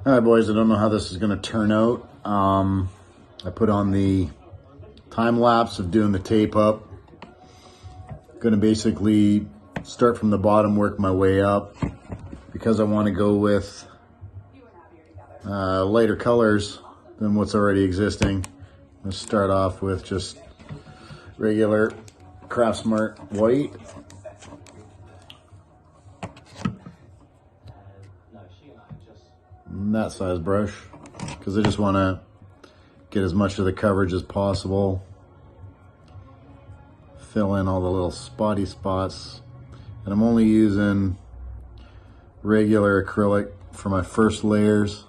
All right, boys, I don't know how this is gonna turn out. I put on the time lapse of doing the tape up. Gonna basically start from the bottom, work my way up. Because I wanna go with lighter colors than what's already existing. Let's start off with just regular Craftsmart white. And that size brush, because I just want to get as much of the coverage as possible. Fill in all the little spotty spots. And I'm only using regular acrylic for my first layers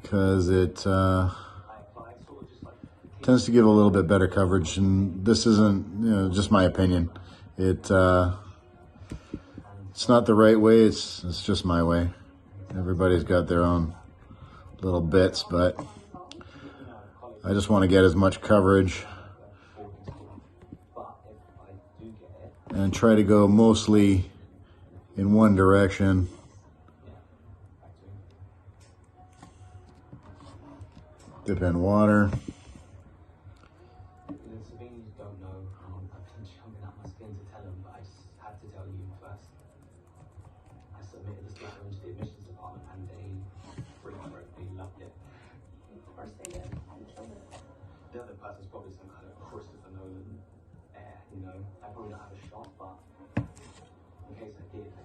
because it tends to give a little bit better coverage. And this isn't, just my opinion. It's not the right way. It's just my way. Everybody's got their own little bits, but I just want to get as much coverage and try to go mostly in one direction. Dip in water. The other person's probably some kind of Christopher Nolan air, I probably don't have a shot, but in case I did, I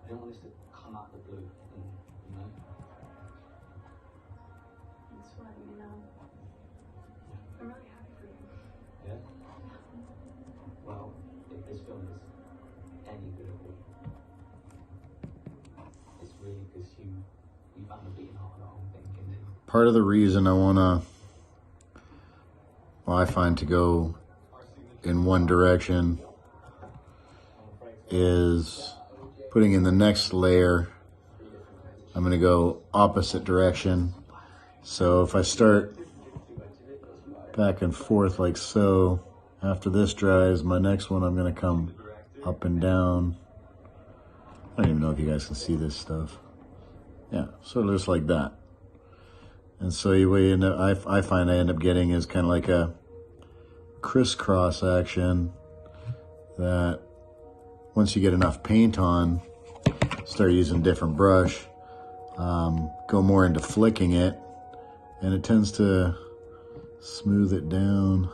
didn't want this to come out the blue, That's what, I'm really happy for you. Yeah? Well, if this film is any good at all, it's really because you found the beating heart of the whole thing, and then Part of the reason I find to go in one direction is putting in the next layer. I'm going to go opposite direction. So if I start back and forth like so, after this dries, my next one I'm going to come up and down. I don't even know if you guys can see this stuff. Yeah, sort of just like that. And so I find I end up getting is kind of like a crisscross action that once you get enough paint on, start using different brush, go more into flicking it, and it tends to smooth it down.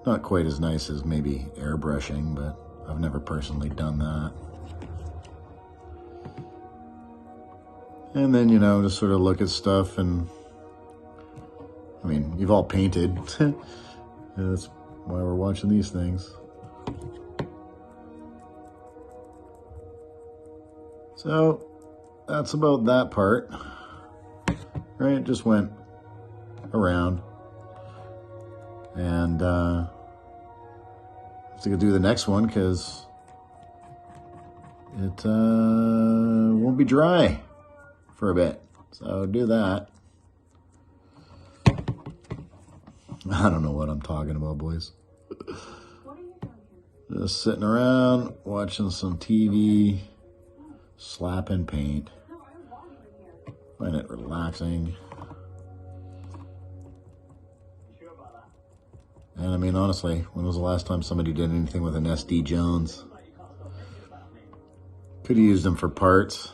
Not quite as nice as maybe airbrushing, but I've never personally done that. And then, just sort of look at stuff, and I mean, you've all painted. That's why we're watching these things. So that's about that part, right? Just went around, and I have to go do the next one because it won't be dry for a bit. So do that. I don't know what I'm talking about, boys. What are you doing here? Just sitting around, watching some TV, slapping paint. No, I don't want you in here. Find it relaxing. And I mean, honestly, when was the last time somebody did anything with an SD Jones? Could have used them for parts.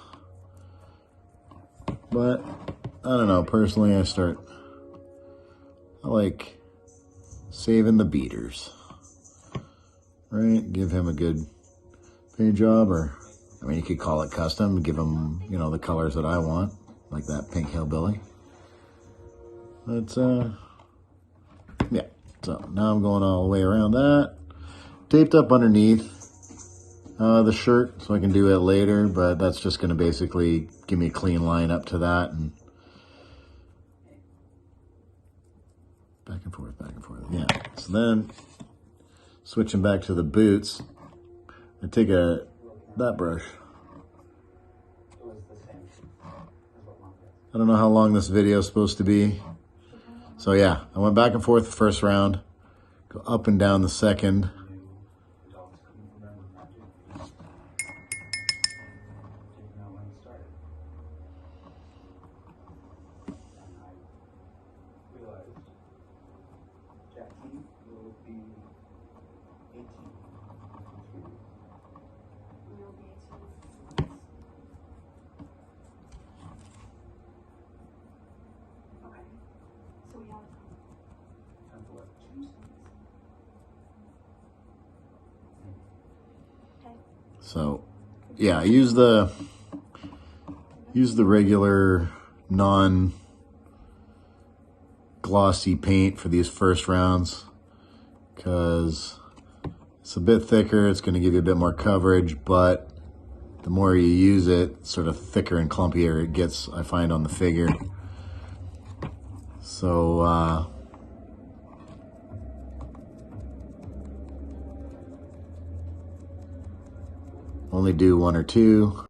But, I don't know, personally I like saving the beaters, right? Give him a good paint job, or, I mean, you could call it custom, give him, the colors that I want, like that pink hillbilly. But, yeah, so now I'm going all the way around that. Taped up underneath the shirt, so I can do it later, but that's just going to basically give me a clean line up to that, and back and forth, yeah. So then, switching back to the boots, I take that brush. I don't know how long this video is supposed to be. So yeah, I went back and forth the first round, go up and down the second. So yeah, use the regular non-glossy paint for these first rounds, because it's a bit thicker. It's going to give you a bit more coverage, but the more you use it, sort of thicker and clumpier it gets, I find, on the figure. So only do one or two.